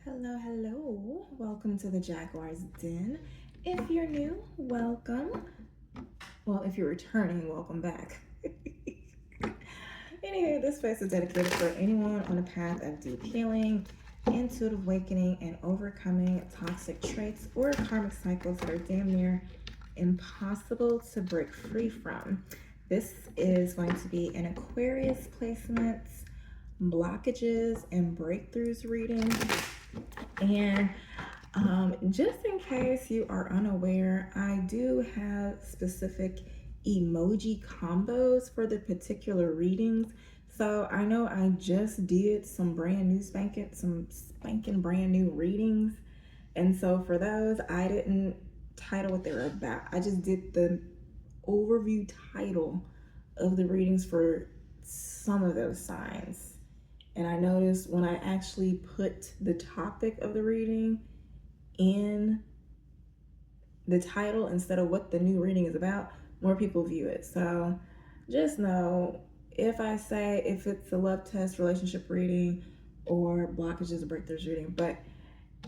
Hello, hello. Welcome to the Jaguar's Den. If you're new, welcome. Well, if you're returning, welcome back. Anyway, this space is dedicated for anyone on a path of deep healing, intuitive awakening, and overcoming toxic traits or karmic cycles that are damn near impossible to break free from. This is going to be an Aquarius placements, blockages, and breakthroughs reading. And just in case you are unaware, I do have specific emoji combos for the particular readings. So I know I just did some spanking brand new readings. And so for those, I didn't title what they were about. I just did the overview title of the readings for some of those signs. And I noticed when I actually put the topic of the reading in the title instead of what the new reading is about, more people view it. So just know if I say if it's a love test, relationship reading, or blockages or breakthroughs reading. But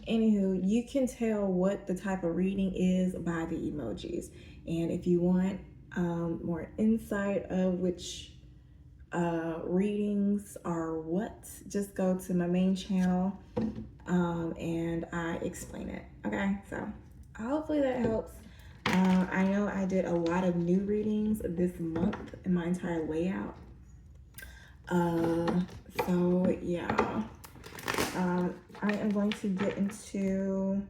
anywho, you can tell what the type of reading is by the emojis. And if you want more insight of which readings are what, just go to my main channel and I explain it. Okay, so hopefully that helps. I know I did a lot of new readings this month in my entire layout. So yeah, I am going to get into,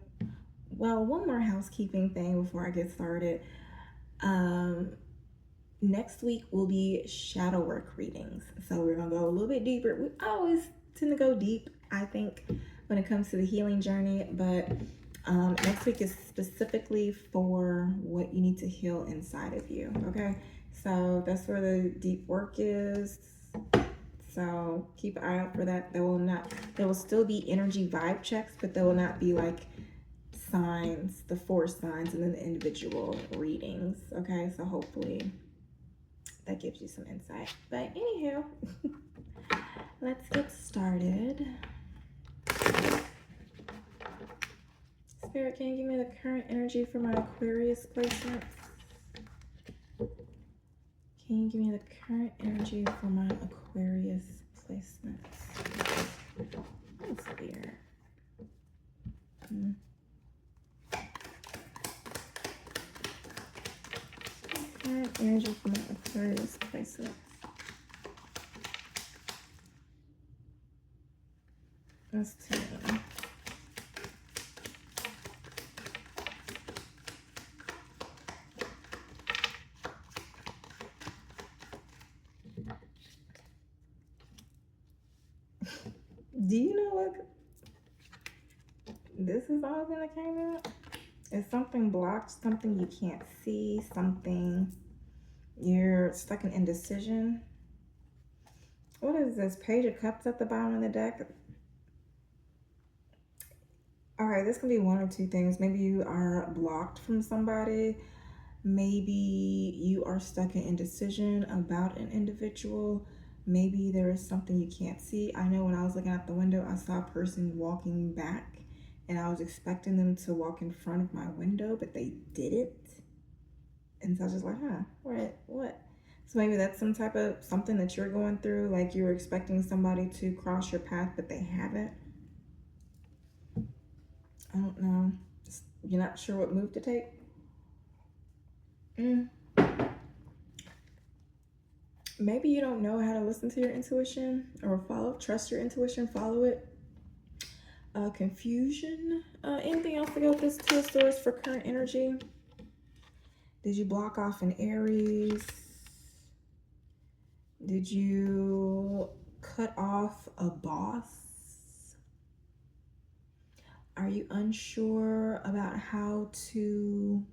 well, one more housekeeping thing before I get started. Next week will be shadow work readings. So we're gonna go a little bit deeper. We always tend to go deep, I think, when it comes to the healing journey. But next week is specifically for what you need to heal inside of you. Okay, so that's where the deep work is. So keep an eye out for that. There will still be energy vibe checks, but there will not be like signs, the 4 signs, and then the individual readings. Okay, so hopefully that gives you some insight. But anywho, let's get started. Spirit, can you give me the current energy for my Aquarius placements? Can you give me the current energy for my Aquarius placements? That's weird. Current energy for my Aquarius placements. Let's see. Do you know what this is all gonna come out? It's something blocked, something you can't see, something you're stuck in indecision. What is this? Page of Cups at the bottom of the deck. All right, this can be one or two things. Maybe you are blocked from somebody. Maybe you are stuck in indecision about an individual. Maybe there is something you can't see. I know when I was looking out the window, I saw a person walking back and I was expecting them to walk in front of my window, but they didn't. And so I was just like, what? So maybe that's some type of something that you're going through, like you were expecting somebody to cross your path, but they haven't. I don't know. You're not sure what move to take? Maybe you don't know how to listen to your intuition or trust your intuition, follow it. Confusion. Anything else to go with this Two of Swords for current energy? Did you block off an Aries? Did you cut off a boss? Are you unsure about how to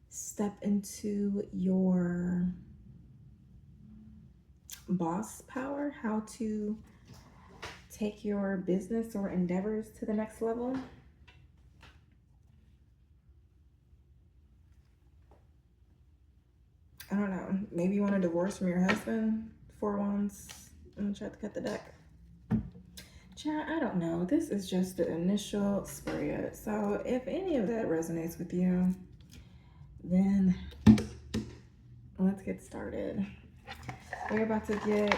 step into your boss power? How to take your business or endeavors to the next level? I don't know. Maybe you want a divorce from your husband? 4 Wands. I'm gonna try to cut the deck. I don't know. This is just the initial spread. So if any of that resonates with you, then let's get started. We're about to get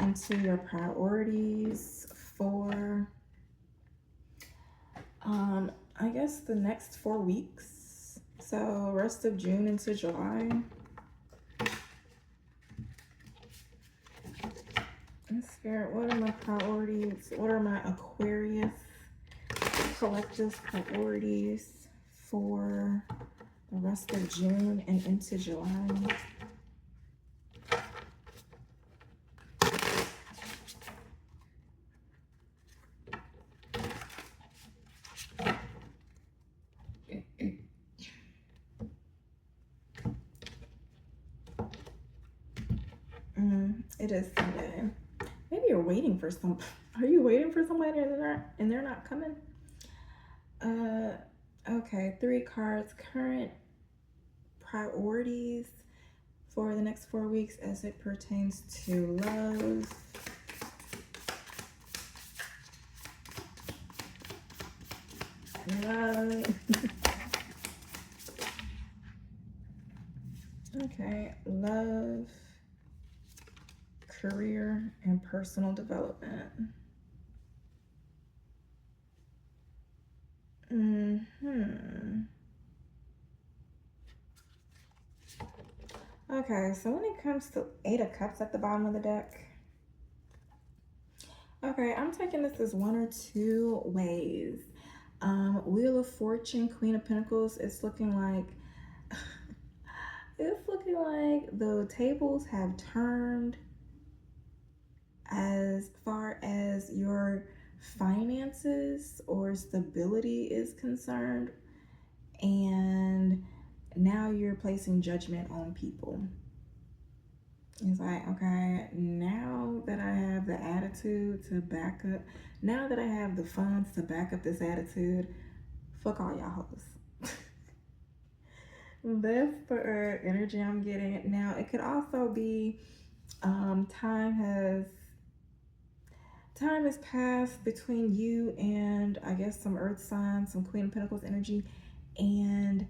into your priorities for, I guess, the next 4 weeks. So rest of June into July. Spirit, what are my priorities? What are my Aquarius collective priorities for the rest of June and into July? It is Sunday. Maybe you're waiting for some. Are you waiting for somebody and they're not coming? Okay, 3 cards. Current priorities for the next 4 weeks as it pertains to love. Okay, love, career, and personal development. Okay, so when it comes to 8 of Cups at the bottom of the deck, okay, I'm taking this as 1 or 2 ways. Wheel of Fortune, Queen of Pentacles, it's looking like the tables have turned as far as your finances or stability is concerned, and now you're placing judgment on people. It's like, okay, now that I have the attitude to back up, now that I have the funds to back up this attitude, fuck all y'all hoes. That's the energy I'm getting. Now, it could also be time has passed between you and, I guess, some earth signs, some Queen of Pentacles energy, and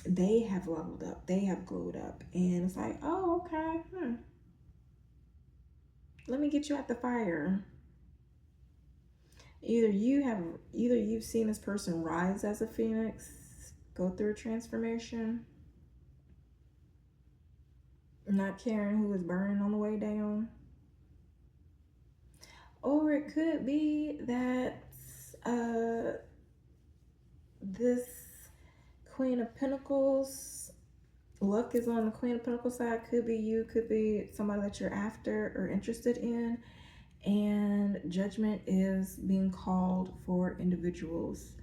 they have leveled up, they have glowed up, and it's like, oh, okay, let me get you at the fire. Either you've seen this person rise as a phoenix, go through a transformation, not caring who is burning on the way down, or it could be that this Queen of Pentacles, luck is on the Queen of Pentacles side. Could be you, could be somebody that you're after or interested in, and judgment is being called for individuals.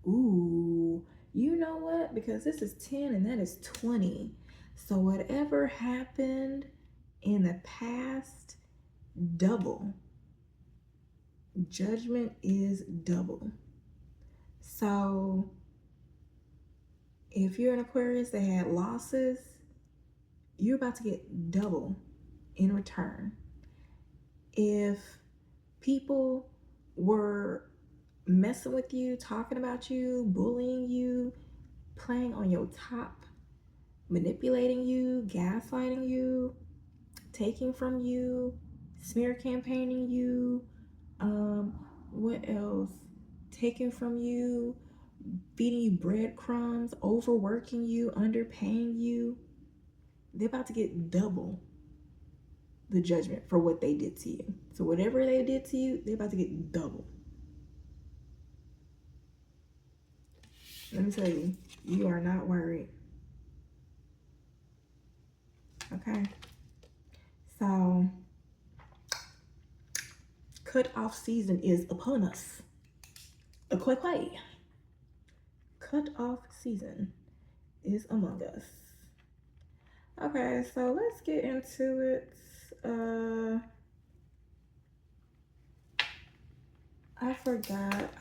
Ooh, you know what? Because this is 10 and that is 20. So whatever happened in the past, double. Judgment is double. So if you're an Aquarius that had losses, you're about to get double in return. If people were messing with you, talking about you, bullying you, playing on your top, manipulating you, gaslighting you, taking from you, smear campaigning you, what else? Taking from you, feeding you breadcrumbs, overworking you, underpaying you, they're about to get double the judgment for what they did to you. So whatever they did to you, they're about to get double. Let me tell you, you are not worried. Okay? So, cut-off season is upon us. Cut-off season is among us. Okay, so let's get into it. I forgot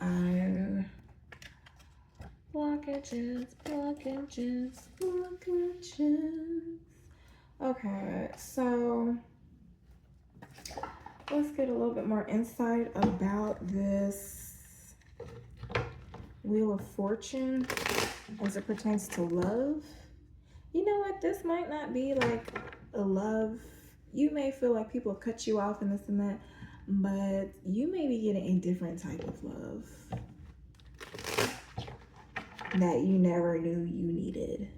blockages. Okay, so let's get a little bit more insight about this Wheel of Fortune as it pertains to love. You know what? This might not be like a love. You may feel like people have cut you off and this and that, but you may be getting a different type of love that you never knew you needed.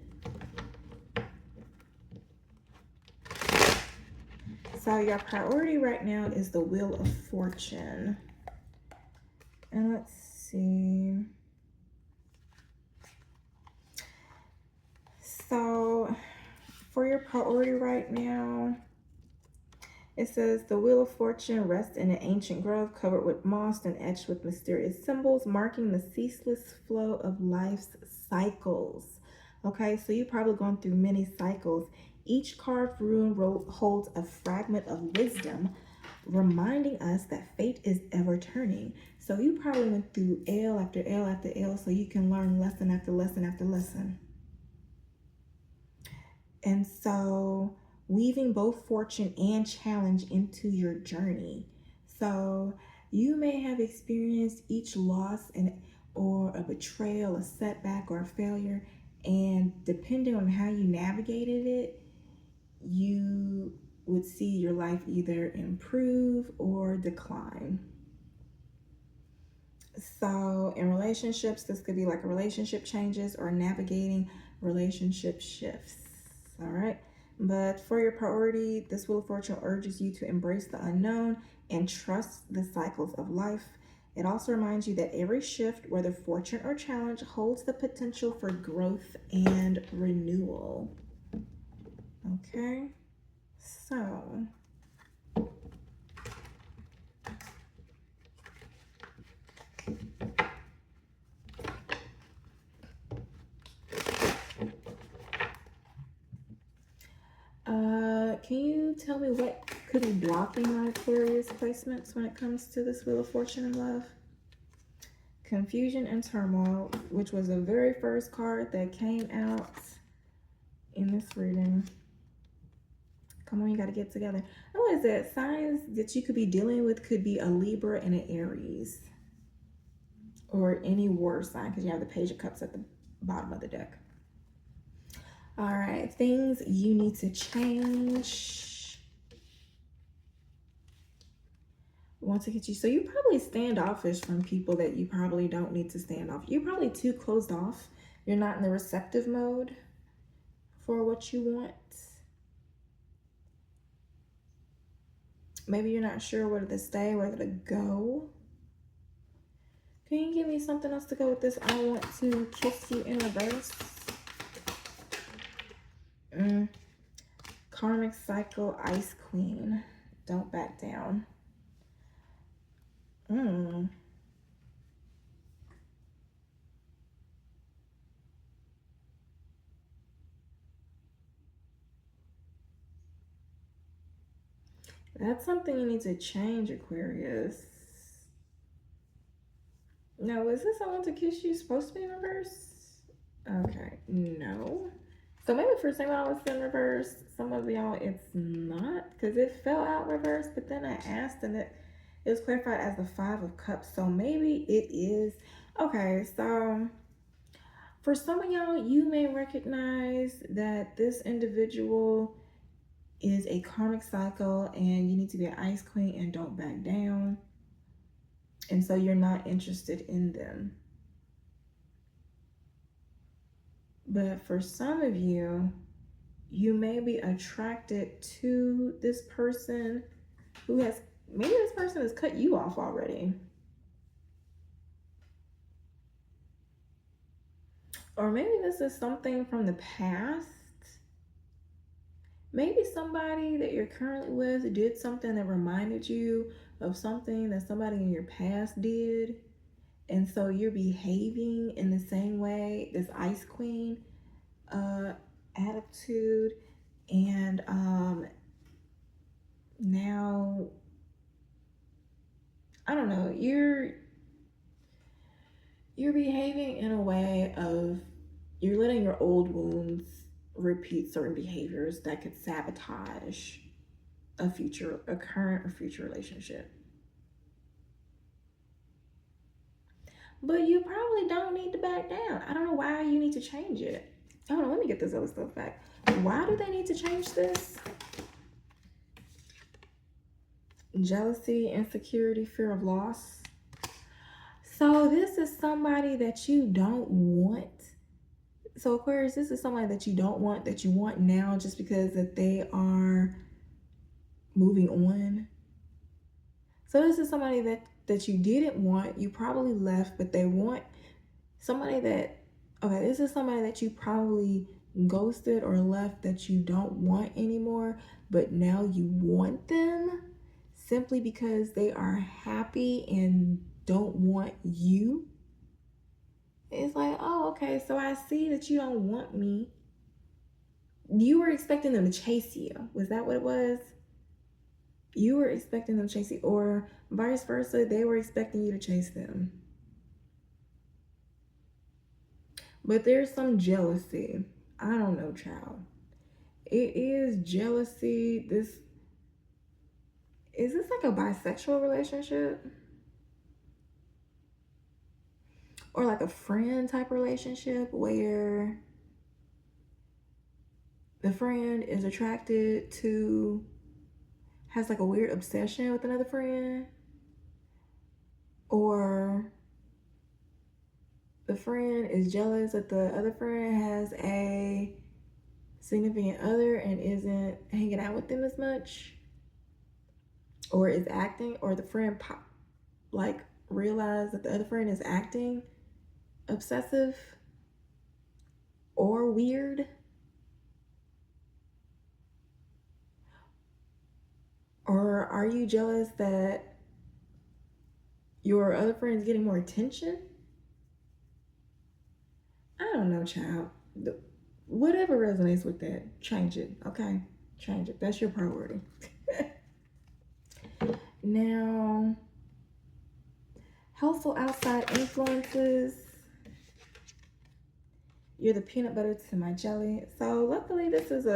So your priority right now is the Wheel of Fortune. And let's see. So for your priority right now, it says the Wheel of Fortune rests in an ancient grove covered with moss and etched with mysterious symbols, marking the ceaseless flow of life's cycles. Okay, so you're probably going through many cycles. Each carved rune holds a fragment of wisdom, reminding us that fate is ever turning. So you probably went through L after L after L so you can learn lesson after lesson after lesson. And so weaving both fortune and challenge into your journey. So you may have experienced each loss or a betrayal, a setback, or a failure. And depending on how you navigated it, you would see your life either improve or decline. So in relationships, this could be like a relationship changes or navigating relationship shifts. All right. But for your priority, this Wheel of Fortune urges you to embrace the unknown and trust the cycles of life. It also reminds you that every shift, whether fortune or challenge, holds the potential for growth and renewal. Okay. So can you tell me what could be blocking my Aquarius placements when it comes to this Wheel of Fortune and love? Confusion and turmoil, which was the very first card that came out in this reading. Come on, you got to get together. And what is that? Signs that you could be dealing with could be a Libra and an Aries. Or any water sign, because you have the Page of Cups at the bottom of the deck. All right, things you need to change. Want to get you. So you're probably standoffish from people that you probably don't need to stand off. You're probably too closed off. You're not in the receptive mode for what you want. Maybe you're not sure whether to stay, whether to go. Can you give me something else to go with this? I want to kiss you in reverse. Karmic cycle, Ice Queen. Don't back down. That's something you need to change, Aquarius. Now, is this I want to kiss you supposed to be in reverse? Okay, no. So maybe for some of y'all it's in reverse. Some of y'all it's not, because it fell out reverse. But then I asked and it was clarified as the Five of Cups. So maybe it is. Okay, so for some of y'all, you may recognize that this individual is a karmic cycle and you need to be an Ice Queen and don't back down. And so you're not interested in them. But for some of you, you may be attracted to this person who has, maybe this person has cut you off already. Or maybe this is something from the past. Maybe somebody that you're currently with did something that reminded you of something that somebody in your past did. And so you're behaving in the same way, this Ice Queen attitude. And now, I don't know, you're behaving in a way of, you're letting your old wounds repeat certain behaviors that could sabotage a current or future relationship. But you probably don't need to back down. I don't know why you need to change it. Hold on, let me get this other stuff back. Why do they need to change this? Jealousy, insecurity, fear of loss. So this is somebody that you don't want. So Aquarius, this is somebody that you don't want, that you want now just because that they are moving on. So this is somebody that you didn't want, you probably left, but they want somebody that, okay, this is somebody that you probably ghosted or left that you don't want anymore, but now you want them simply because they are happy and don't want you. It's like, oh, okay, so I see that you don't want me. You were expecting them to chase you. Was that what it was? You were expecting them to chase you, or vice versa, they were expecting you to chase them. But there's some jealousy. I don't know, child. It is jealousy. Is this like a bisexual relationship? Or like a friend type relationship where the friend is attracted to, has like a weird obsession with another friend? Or the friend is jealous that the other friend has a significant other and isn't hanging out with them as much? Or is acting, or the friend realize that the other friend is acting obsessive or weird? Or are you jealous that your other friend is getting more attention? I don't know, child. Whatever resonates with that, change it, okay? Change it. That's your priority. Now, helpful outside influences. You're the peanut butter to my jelly. So luckily this is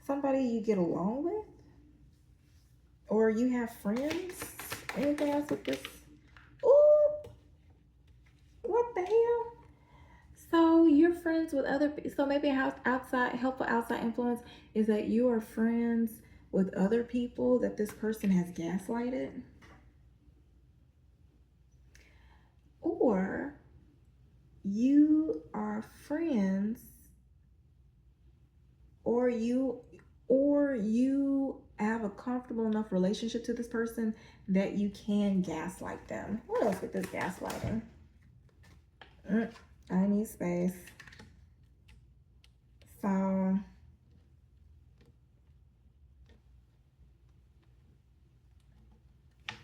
somebody you get along with, or you have friends. Anything else with this? Ooh, what the hell? So you're friends with other people. So maybe helpful outside influence is that you are friends with other people that this person has gaslighted. Or you are friends, or you have a comfortable enough relationship to this person that you can gaslight them. What else with this gaslighting? I need space. So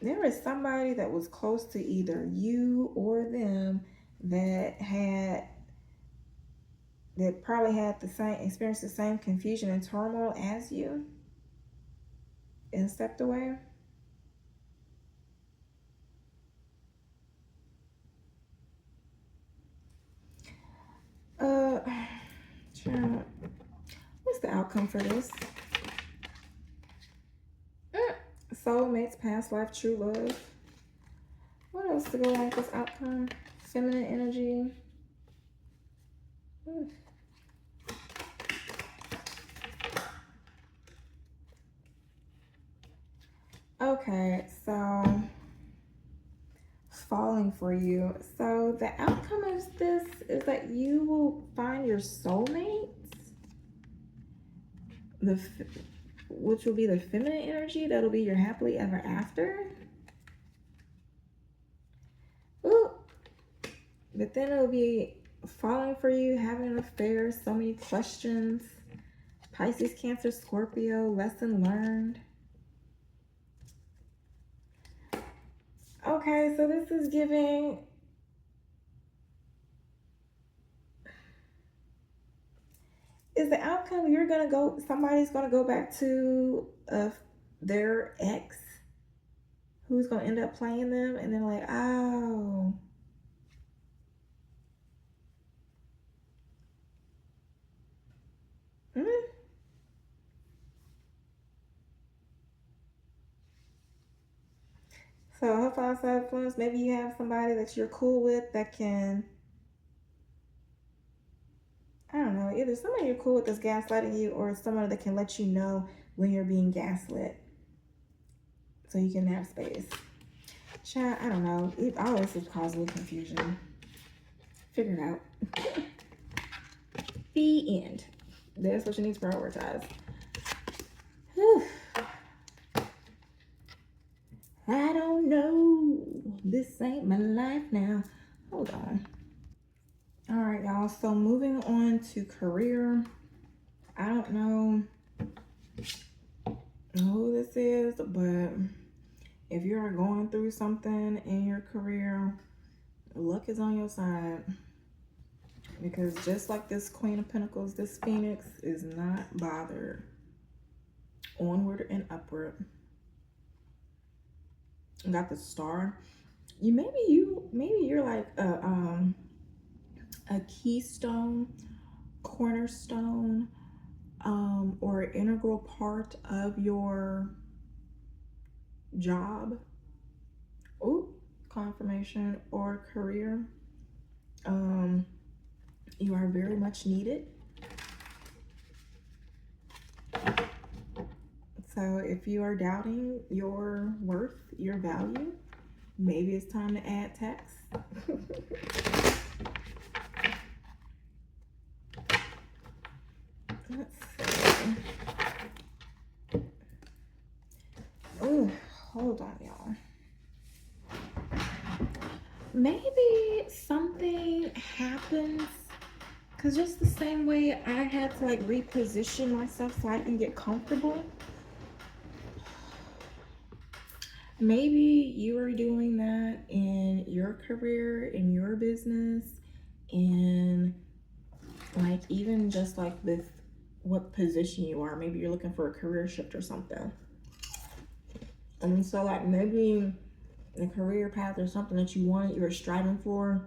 there is somebody that was close to either you or them that probably had experienced the same confusion and turmoil as you and stepped away. What's the outcome for this? Soulmates, past life, true love. What else to go along with this outcome? Feminine energy. Okay, so falling for you. So the outcome of this is that you will find your soulmates, which will be the feminine energy. That'll be your happily ever after. Ooh. But then it'll be falling for you, having an affair, so many questions. Pisces, Cancer, Scorpio, lesson learned. Okay, so this is giving, is the outcome somebody's gonna go back to their ex who's gonna end up playing them, and they're like, oh. So hopefully outside influence, maybe you have somebody that you're cool with that can, I don't know, either somebody you're cool with that's gaslighting you or someone that can let you know when you're being gaslit so you can have space. Chat, I don't know. All this is causing me confusion. Figure it out. The end. That's what you need to prioritize. Whew. I don't know. This ain't my life now. Hold on. All right, y'all. So moving on to career. I don't know who this is, but if you are going through something in your career, luck is on your side. Because just like this Queen of Pentacles, this Phoenix is not bothered. Onward and upward. Got the Star. Maybe you're like a keystone, cornerstone, or an integral part of your job. Oh, confirmation or career. You are very much needed. So if you are doubting your worth, your value, maybe it's time to add tax. Let's see. Oh, hold on, y'all. Maybe something happens, because just the same way I had to like reposition myself so I can get comfortable. Maybe you are doing that in your career, in your business, and like even just like with what position you are. Maybe you're looking for a career shift or something. And so like maybe a career path or something that you want, you're striving for,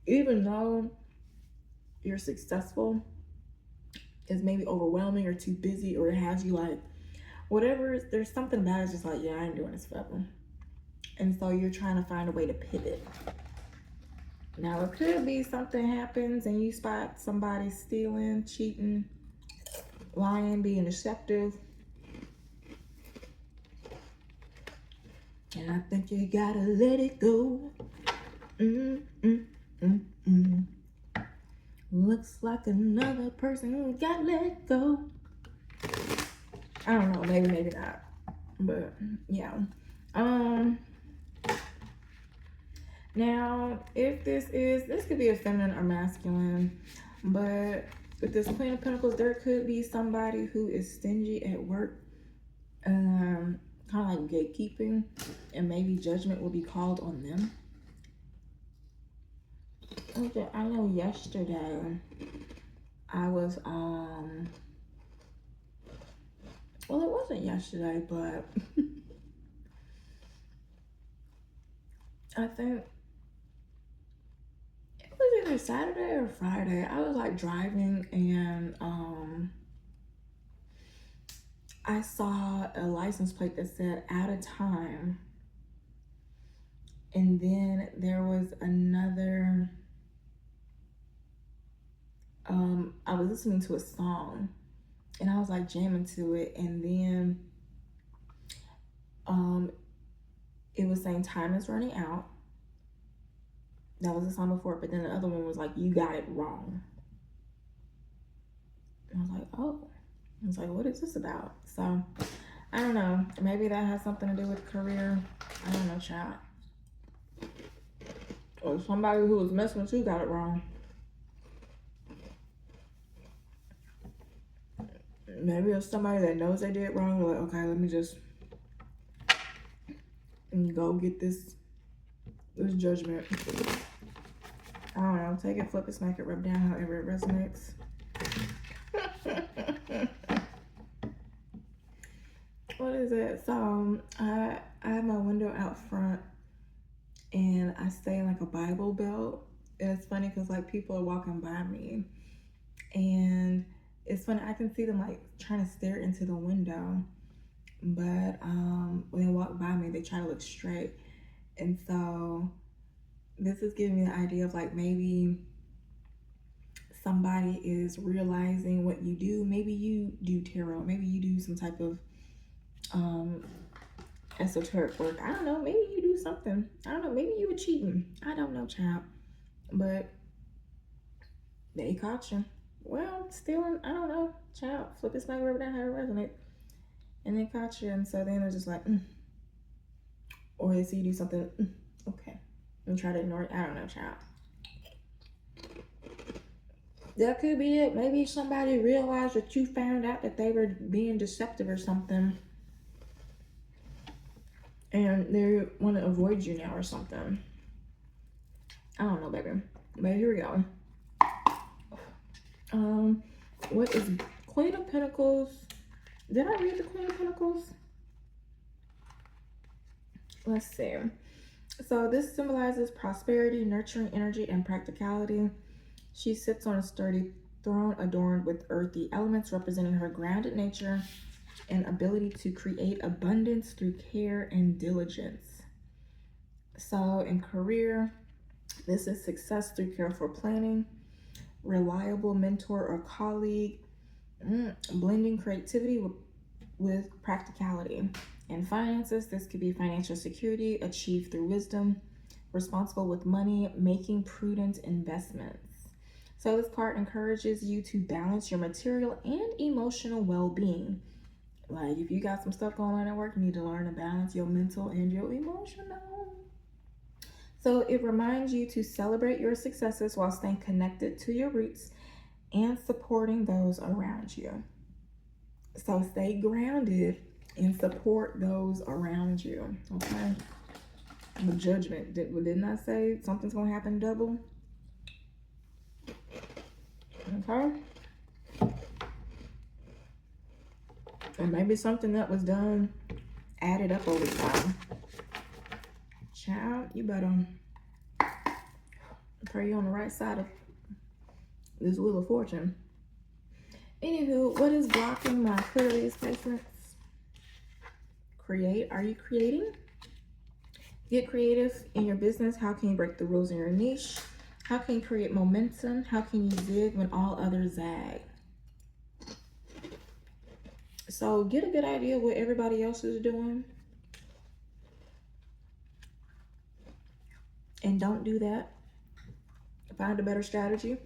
even though you're successful, is maybe overwhelming or too busy, or it has you like, whatever, there's something about it, just like, yeah, I ain't doing this forever. And so you're trying to find a way to pivot. Now it could be something happens and you spot somebody stealing, cheating, lying, being deceptive. And I think you gotta let it go. Looks like another person got let go. I don't know, maybe not. But yeah. Now, if this could be a feminine or masculine, but with this Queen of Pentacles, there could be somebody who is stingy at work, kind of like gatekeeping, and maybe judgment will be called on them. Okay, I know yesterday I was, well, it wasn't yesterday, but I think it was either Saturday or Friday. I was like driving and I saw a license plate that said out of time. And then there was another, I was listening to a song and I was like jamming to it. And then it was saying time is running out. That was the song before, but then the other one was like, you got it wrong. And I was like, oh. I was like, what is this about? So, I don't know. Maybe that has something to do with career. I don't know, child. Or somebody who was messing with you got it wrong. Maybe it's somebody that knows they did wrong. Like, okay, let me just go get this judgment. I don't know. Take it, flip it, smack it, rub down, however it resonates. What is it? So I have my window out front and I stay in like a Bible belt. And it's funny because like people are walking by me and it's funny, I can see them like trying to stare into the window. but when they walk by me, they try to look straight. And so this is giving me the idea of like maybe somebody is realizing what you do. Maybe you do tarot. Maybe you do some type of esoteric work. I don't know. Maybe you do something. I don't know. Maybe you were cheating. I don't know, child. But they caught you. Well, stealing, I don't know, child. Flip this finger over down how it resonates. And they caught you. And so then they're just like, or they see you do something, okay. And try to ignore it. I don't know, child. That could be it. Maybe somebody realized that you found out that they were being deceptive or something. And they want to avoid you now or something. I don't know, baby. But here we go. What is Queen of Pentacles? Did I read the Queen of Pentacles? Let's see. So this symbolizes prosperity, nurturing energy, and practicality. She sits on a sturdy throne adorned with earthy elements, representing her grounded nature and ability to create abundance through care and diligence. So in career, this is success through careful planning, reliable mentor or colleague, blending creativity with practicality. In finances, this could be financial security achieved through wisdom, responsible with money, making prudent investments. So this card encourages you to balance your material and emotional well-being. Like if you got some stuff going on at work, you need to learn to balance your mental and your emotional. So it reminds you to celebrate your successes while staying connected to your roots and supporting those around you. So stay grounded and support those around you, okay? The judgment, didn't I say something's gonna happen double? Okay? And maybe something that was done added up over time. Child, you better pray you're on the right side of this Wheel of Fortune. Anywho, what is blocking my Aquarius placements? Create. Are you creating? Get creative in your business. How can you break the rules in your niche? How can you create momentum? How can you zig when all others zag? So get a good idea of what everybody else is doing. And don't do that. Find a better strategy.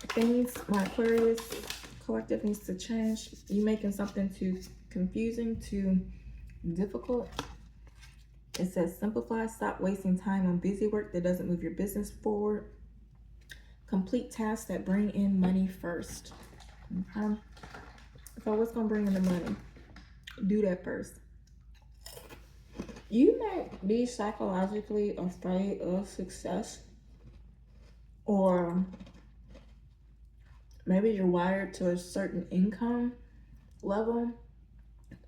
Things my Aquarius collective needs to change. You making something too confusing, too difficult. It says simplify, stop wasting time on busy work that doesn't move your business forward. Complete tasks that bring in money first. Okay. So what's gonna bring in the money? Do that first. You might be psychologically afraid of success, or maybe you're wired to a certain income level,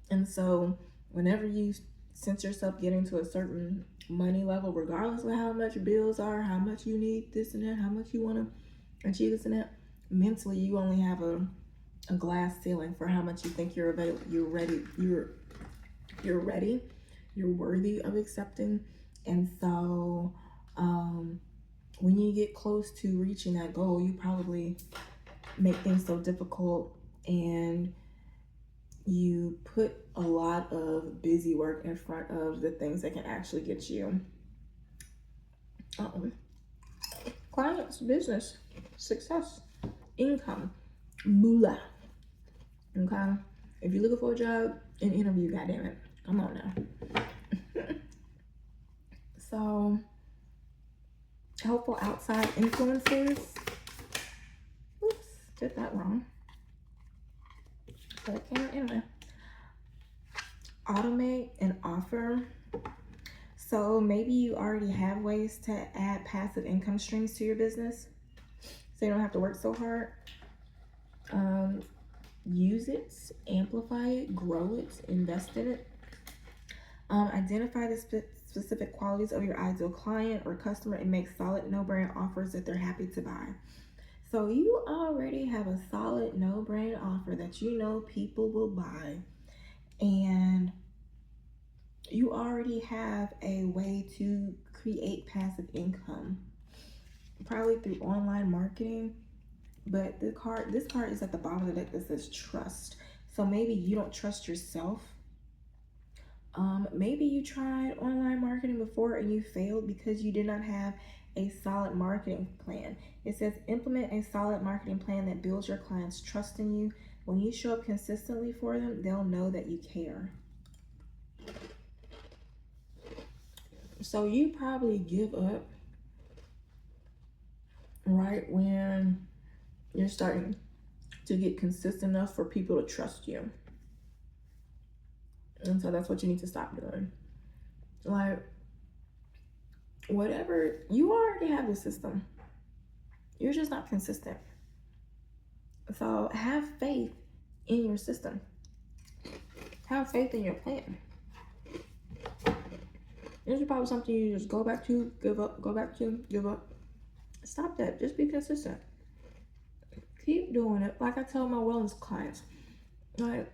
and so whenever you sense yourself getting to a certain money level, regardless of how much bills are, how much you need this and that, how much you want to achieve this and that, mentally you only have a glass ceiling for how much you think you're available, you're ready, you're worthy of accepting. And so when you get close to reaching that goal, you probably make things so difficult, and you put a lot of busy work in front of the things that can actually get you clients, business, success, income, moolah. Okay? If you're looking for a job, an interview, goddammit. Come on now. So, helpful outside influences. Oops, did that wrong. But it came anyway. Automate an offer. So maybe you already have ways to add passive income streams to your business, so you don't have to work so hard. Use it, amplify it, grow it, invest in it. Identify the specific qualities of your ideal client or customer and make solid no-brainer offers that they're happy to buy. So you already have a solid no-brainer offer that you know people will buy, and you already have a way to create passive income, probably through online marketing. But this card is at the bottom of the deck that says trust. So maybe you don't trust yourself. Maybe you tried online marketing before and you failed because you did not have a solid marketing plan. It says implement a solid marketing plan that builds your clients' trust in you. When you show up consistently for them, they'll know that you care. So you probably give up right when you're starting to get consistent enough for people to trust you. And so that's what you need to stop doing. Like, whatever, you already have the system. You're just not consistent. So have faith in your system. Have faith in your plan. This is probably something you just go back to, give up, go back to, give up. Stop that. Just be consistent. Keep doing it. Like I tell my wellness clients, like,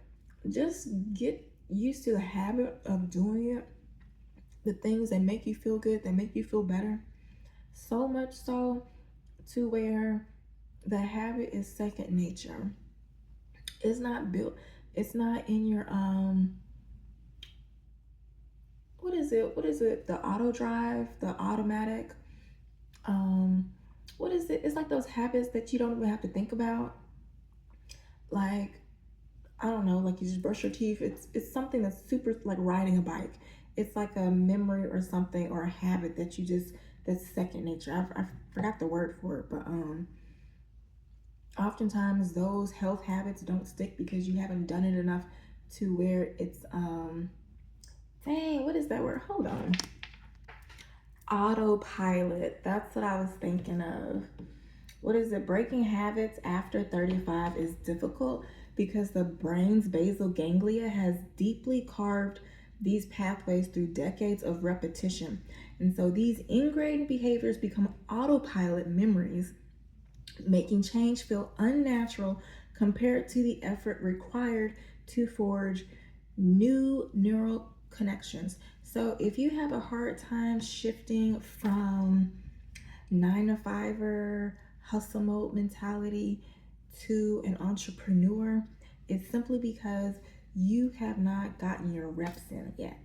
just get used to the habit of doing it. The things that make you feel good, that make you feel better. So much so to where the habit is second nature. It's not built, it's not in your what is it? The auto drive, the automatic. What is it? It's like those habits that you don't even have to think about. Like, I don't know, like you just brush your teeth. It's something that's super, like riding a bike. It's like a memory or something, or a habit that you just, that's second nature. I forgot the word for it, but oftentimes those health habits don't stick because you haven't done it enough to where it's dang, what is that word? Hold on. Autopilot. That's what I was thinking of. What is it? Breaking habits after 35 is difficult because the brain's basal ganglia has deeply carved these pathways through decades of repetition. And so these ingrained behaviors become autopilot memories, making change feel unnatural compared to the effort required to forge new neural connections. So if you have a hard time shifting from 9 to 5 hustle mode mentality to an entrepreneur, it's simply because you have not gotten your reps in yet.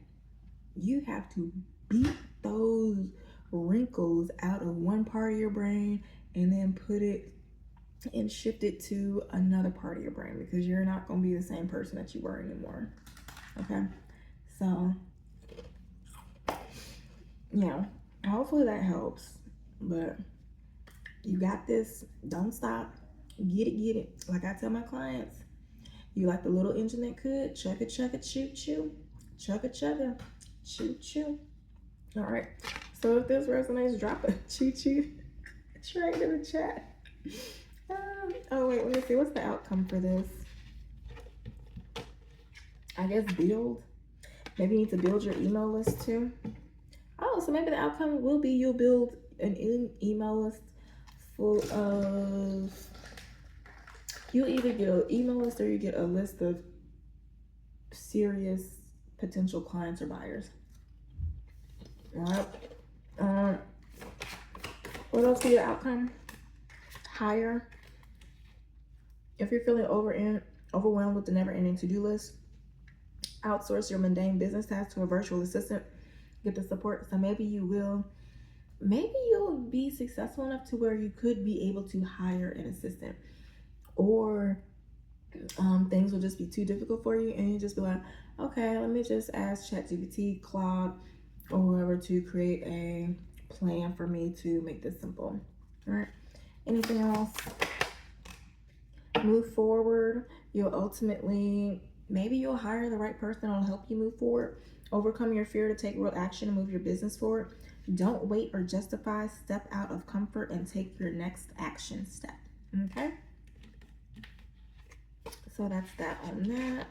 You have to beat those wrinkles out of one part of your brain and then put it and shift it to another part of your brain, because you're not going to be the same person that you were anymore. Okay, so yeah, hopefully that helps. But you got this. Don't stop. Get it. Like I tell my clients, you like the little engine that could chugga chugga choo choo, chugga chugga choo choo. All right, so if this resonates, drop a choo choo straight in the chat. Oh wait, let me see, what's the outcome for this? I guess build. Maybe you need to build your email list too. Oh, so maybe the outcome will be you'll build an email list full of, you'll either get an email list or you get a list of serious potential clients or buyers. All right. What else be the outcome? Hire. If you're feeling overwhelmed with the never-ending to-do list, outsource your mundane business tasks to a virtual assistant. Get the support. So maybe you'll be successful enough to where you could be able to hire an assistant, or things will just be too difficult for you and you just be like, okay, let me just ask ChatGPT, Claude, or whoever to create a plan for me to make this simple. All right, anything else? Move forward. Maybe you'll hire the right person that'll help you move forward. Overcome your fear to take real action and move your business forward. Don't wait or justify. Step out of comfort and take your next action step. Okay? So that's that on that.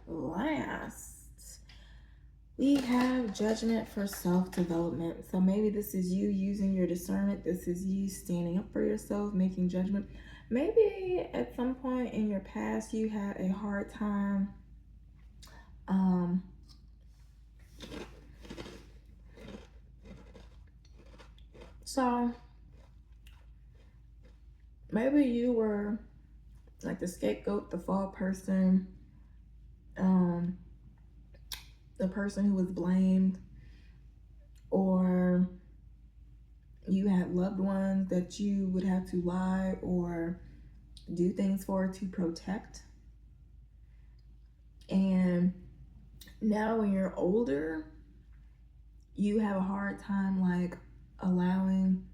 Last, We have judgment for self-development. So maybe this is you using your discernment. This is you standing up for yourself, making judgment. Maybe at some point in your past you had a hard time so maybe you were like the scapegoat, the fall person, the person who was blamed, or you had loved ones that you would have to lie or do things for to protect. And now when you're older, you have a hard time like allowing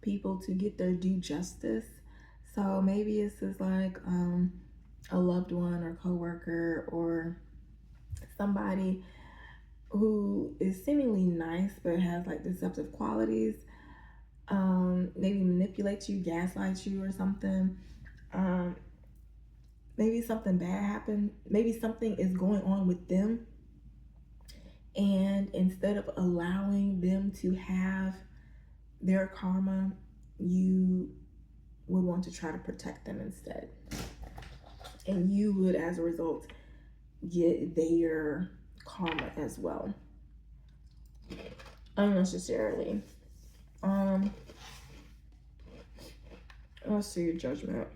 people to get their due justice. So maybe this is like a loved one or coworker or somebody who is seemingly nice but has like deceptive qualities, maybe manipulates you, gaslights you or something. Maybe something bad happened, maybe something is going on with them, and instead of allowing them to have their karma, you would want to try to protect them instead, and you would as a result get their karma as well, unnecessarily. Let's see your judgment.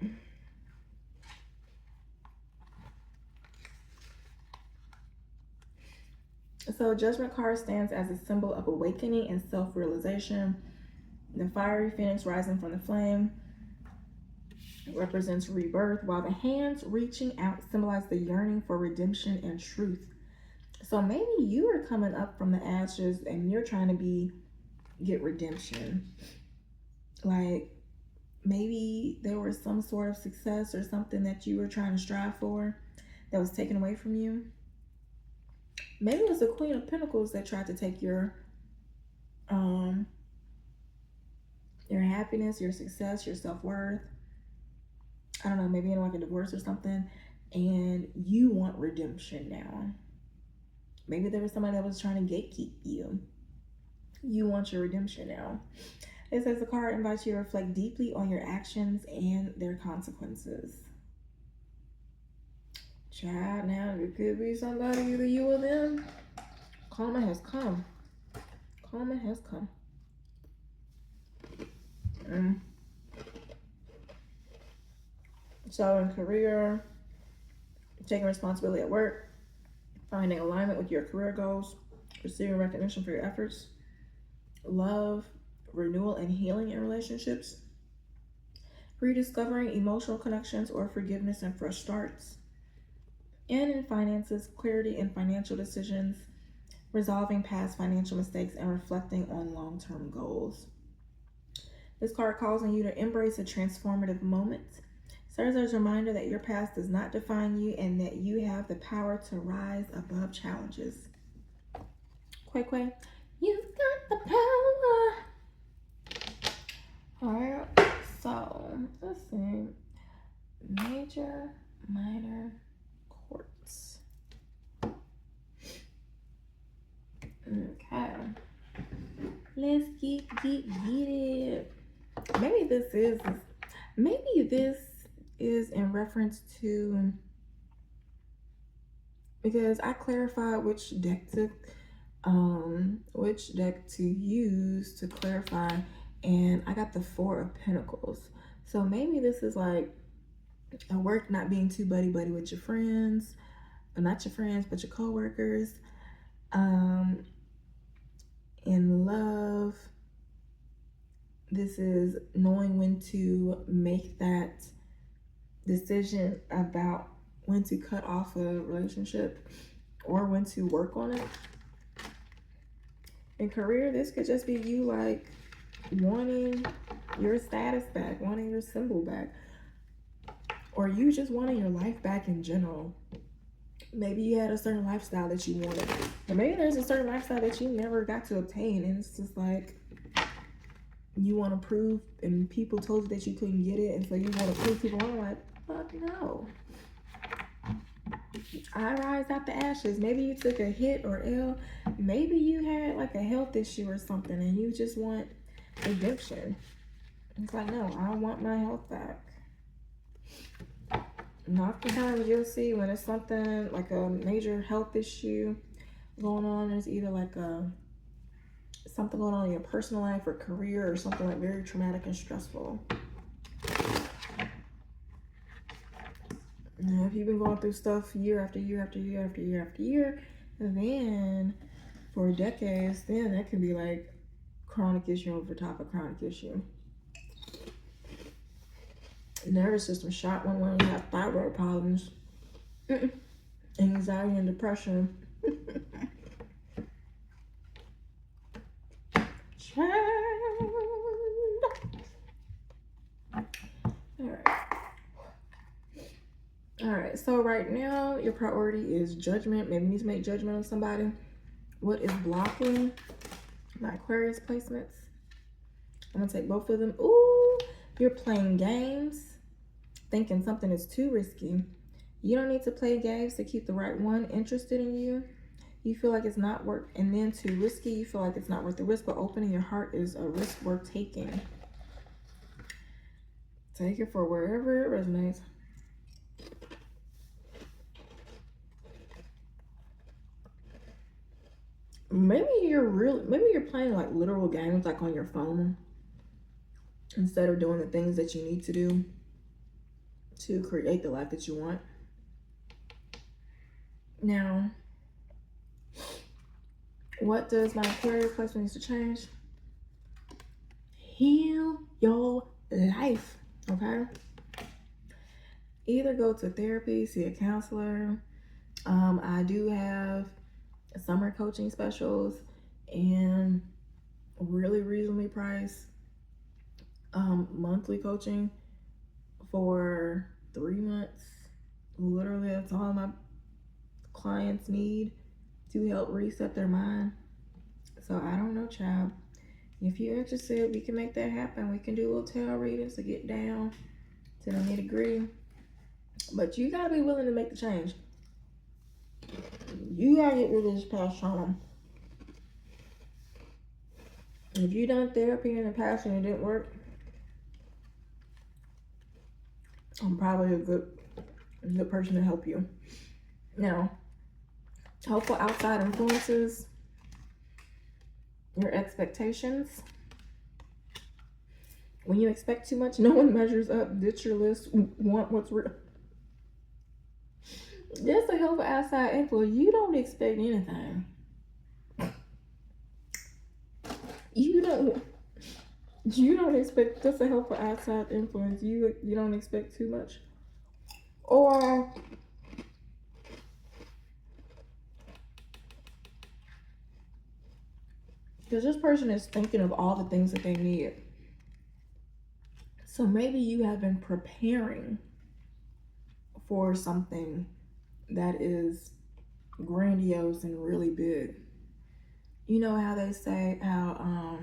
So judgment card stands as a symbol of awakening and self-realization. The fiery phoenix rising from the flame represents rebirth, while the hands reaching out symbolize the yearning for redemption and truth. So maybe you are coming up from the ashes and you're trying to get redemption. Like maybe there was some sort of success or something that you were trying to strive for that was taken away from you. Maybe it was the Queen of Pentacles that tried to take your happiness, your success, your self-worth. I don't know, maybe in like a divorce or something, and you want redemption now. Maybe there was somebody that was trying to gatekeep you. You want your redemption now. It says the card invites you to reflect deeply on your actions and their consequences. Child, now it could be somebody, either you or them. Karma has come. Karma has come. So in career, taking responsibility at work, finding alignment with your career goals, receiving recognition for your efforts, love, renewal and healing in relationships, rediscovering emotional connections or forgiveness and fresh starts. And in finances, clarity in financial decisions, resolving past financial mistakes, and reflecting on long-term goals. This card calls on you to embrace a transformative moment. Serves as a reminder that your past does not define you and that you have the power to rise above challenges. Quay, you've got the power. All right, so let's see. Major, minor, quartz. Okay. Let's get it. Maybe this is in reference to, because I clarified which deck to use to clarify, and I got the Four of Pentacles. So maybe this is like at work, not being too buddy-buddy with your friends, or not your friends, but your co-workers. In love, this is knowing when to make that decision about when to cut off a relationship or when to work on it. In career, this could just be you like wanting your status back, wanting your symbol back, or you just wanting your life back in general. Maybe you had a certain lifestyle that you wanted, or maybe there's a certain lifestyle that you never got to obtain, and it's just like you want to prove, and people told you that you couldn't get it, and so you want to prove people wrong. Like, fuck no. I rise out the ashes. Maybe you took a hit or ill. Maybe you had like a health issue or something and you just want redemption. It's like, no, I want my health back. And oftentimes you'll see when it's something like a major health issue going on, there's either like something going on in your personal life or career or something like very traumatic and stressful. Now, if you've been going through stuff year after year after year after year after year, then for decades, then that can be like chronic issue over top of chronic issue. Nervous system shot when you have thyroid problems, anxiety and depression. All right, so right now your priority is judgment. Maybe you need to make judgment on somebody. What is blocking my Aquarius placements? I'm gonna take both of them. Ooh, you're playing games, thinking something is too risky. You don't need to play games to keep the right one interested in you. You feel like it's not worth, and then too risky, you feel like it's not worth the risk, but opening your heart is a risk worth taking. Take it for wherever it resonates. Maybe you're playing like literal games like on your phone instead of doing the things that you need to do to create the life that you want. Now, what does my Aquarius placement needs to change? Heal your life, okay? Either go to therapy, see a counselor. I do have summer coaching specials and really reasonably priced monthly coaching for 3 months. Literally, that's all my clients need to help reset their mind. So I don't know, child. If you're interested, we can make that happen. We can do little tarot readings to get down to the nitty gritty. But you gotta be willing to make the change. You gotta get rid of this past trauma. If you done therapy in the past and it didn't work, I'm probably a good person to help you. Now, helpful outside influences, your expectations. When you expect too much, no one measures up. Ditch your list. Want what's real. Just a helpful outside influence. You don't expect anything. You don't expect just a helpful outside influence. You don't expect too much. Or because this person is thinking of all the things that they need. So maybe you have been preparing for something that is grandiose and really big. You know how they say how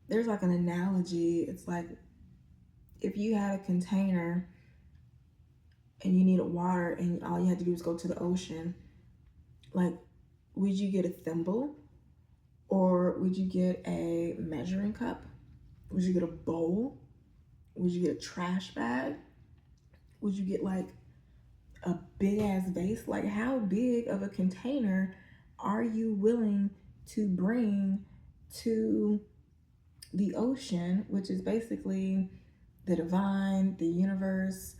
there's like an analogy. It's like if you had a container and you needed water and all you had to do was go to the ocean, like, would you get a thimble or would you get a measuring cup? Would you get a bowl? Would you get a trash bag? Would you get like a big ass vase? Like, how big of a container are you willing to bring to the ocean, which is basically the divine, the universe,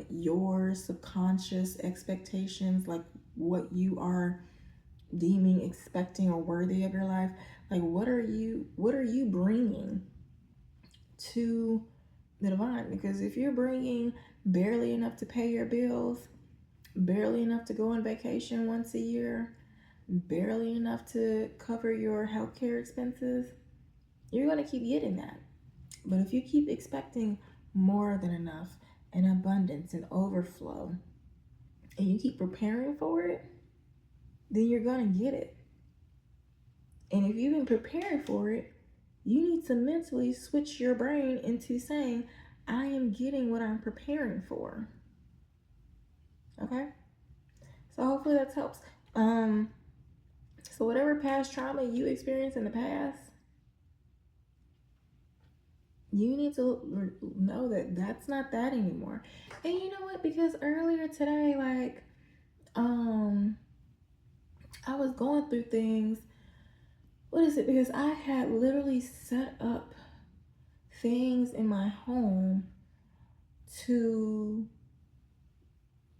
your subconscious expectations, like what you are deeming expecting or worthy of your life. Like, what are you bringing to the divine? Because if you're bringing barely enough to pay your bills, barely enough to go on vacation once a year, barely enough to cover your healthcare expenses, you're going to keep getting that. But if you keep expecting more than enough and abundance and overflow, and you keep preparing for it, then you're going to get it. And if you've been preparing for it, you need to mentally switch your brain into saying, I am getting what I'm preparing for. Okay? So hopefully that helps. So whatever past trauma you experienced in the past, you need to know that that's not that anymore. And you know what? Because earlier today, like, I was going through things. What is it? Because I had literally set up things in my home to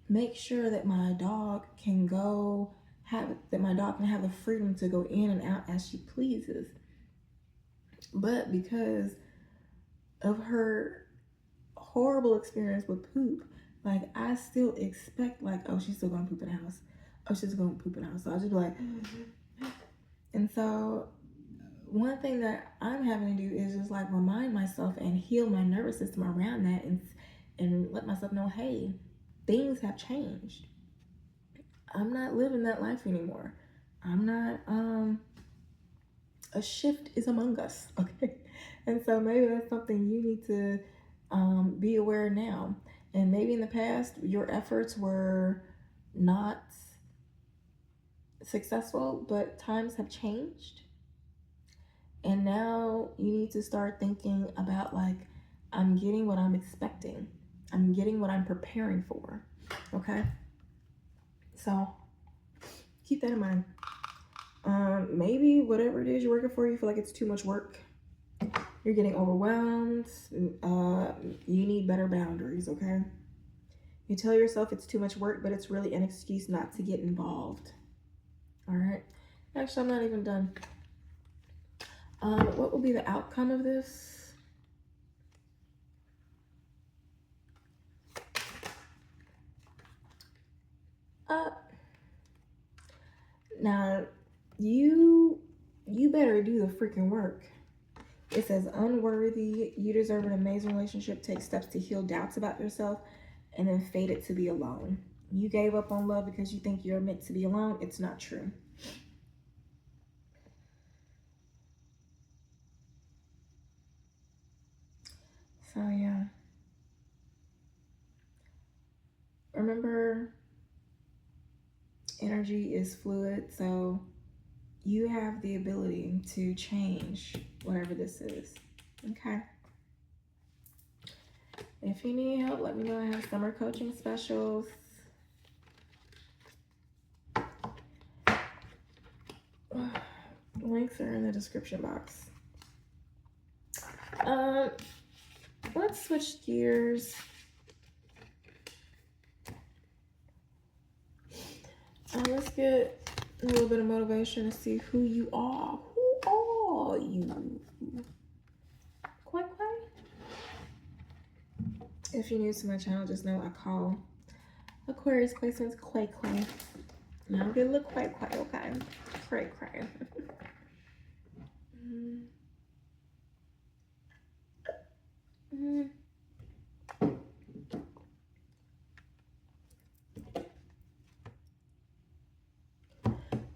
make sure that my dog can my dog can have the freedom to go in and out as she pleases. But because of her horrible experience with poop, like, I still expect, like, oh, she's still gonna poop in the house. Oh, she's gonna poop in the house. So I just be like, and so one thing that I'm having to do is just like remind myself and heal my nervous system around that, and let myself know, hey, things have changed. I'm not living that life anymore. I'm not a shift is among us. Okay. And so maybe that's something you need to be aware now. And maybe in the past your efforts were not successful, but times have changed. And now you need to start thinking about, like, I'm getting what I'm expecting. I'm getting what I'm preparing for. Okay? So keep that in mind. Maybe whatever it is you're working for, you feel like it's too much work. You're getting overwhelmed. You need better boundaries, okay? You tell yourself it's too much work, but it's really an excuse not to get involved. All right? Actually, I'm not even done. What will be the outcome of this? Now, you better do the freaking work. It says unworthy, you deserve an amazing relationship, take steps to heal doubts about yourself, and then fade it to be alone. You gave up on love because you think you're meant to be alone. It's not true. So yeah. Remember, energy is fluid, so you have the ability to change whatever this is. Okay. If you need help, let me know. I have summer coaching specials. Links are in the description box. Let's switch gears. Let's get a little bit of motivation to see who you are. Who are you? Quay Quay? If you're new to my channel, just know I call Aquarius placements Quay Quay. Now get a little Quay Quay, okay? Cray cray.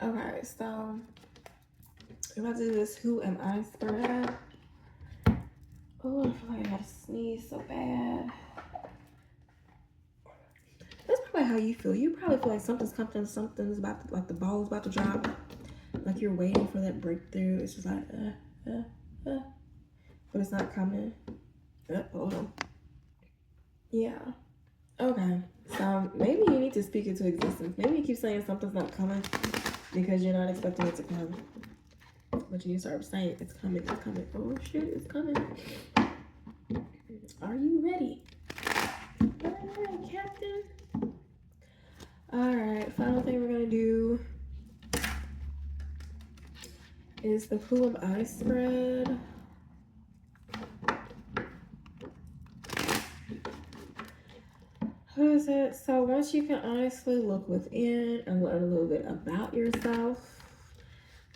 Okay, so I'm about to do this Who Am I spread. Oh, I feel like I gotta sneeze so bad. That's probably how you feel. You probably feel like something's about to, like the ball's about to drop. Like you're waiting for that breakthrough. It's just like, but it's not coming. Hold on. Yeah. Okay. So maybe you need to speak it to existence. Maybe you keep saying something's not coming because you're not expecting it to come. But you start saying it's coming, it's coming. Oh shit, it's coming. Are you ready? All right, Captain. All right, final thing we're gonna do is the Who Am I spread. Who is it? So once you can honestly look within and learn a little bit about yourself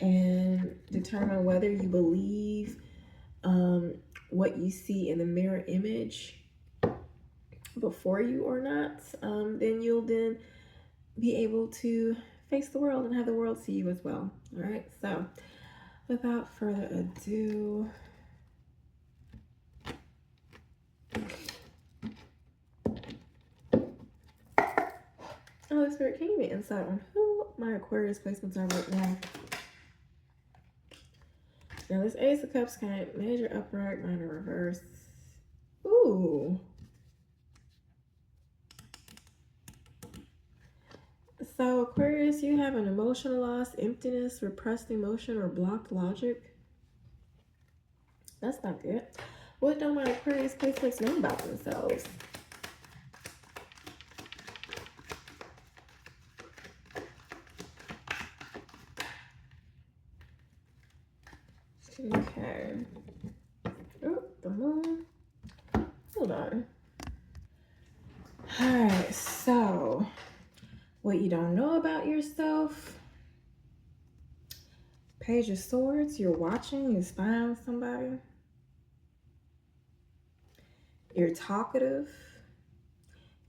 and determine whether you believe what you see in the mirror image before you or not, then you'll then be able to face the world and have the world see you as well. All right, so without further ado, Holy Spirit, can you give me insight on who my Aquarius placements are right now? Now, this Ace of Cups came major upright, minor reverse. Ooh. So, Aquarius, you have an emotional loss, emptiness, repressed emotion, or blocked logic. That's not good. What do my Aquarius placements know about themselves? Okay. Oh, the moon. Hold on. Alright, so what you don't know about yourself. Page of Swords, you're watching, you're spying on somebody. You're talkative.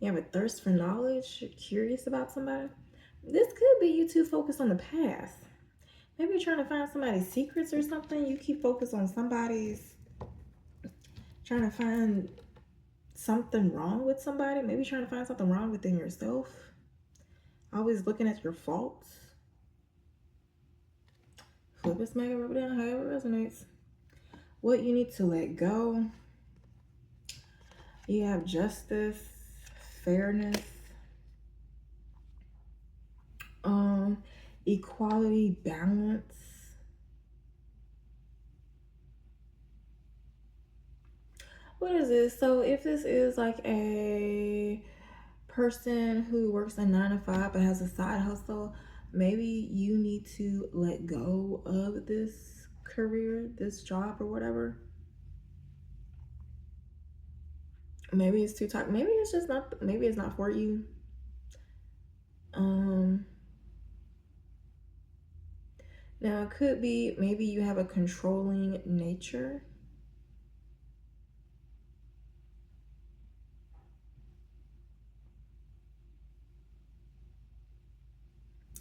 You have a thirst for knowledge, you're curious about somebody. This could be you too focused on the past. Maybe you're trying to find somebody's secrets or something. You keep focused on somebody's, trying to find something wrong with somebody. Maybe trying to find something wrong within yourself. Always looking at your faults. Flip it, smack it, rub it down, however it resonates. What you need to let go. You have justice, fairness, equality, balance. What is this? So if this is like a person who works a 9 to 5 but has a side hustle, maybe you need to let go of this career, this job, or whatever. Maybe it's too tight. Maybe it's just not. Maybe it's not for you. Now it could be maybe you have a controlling nature.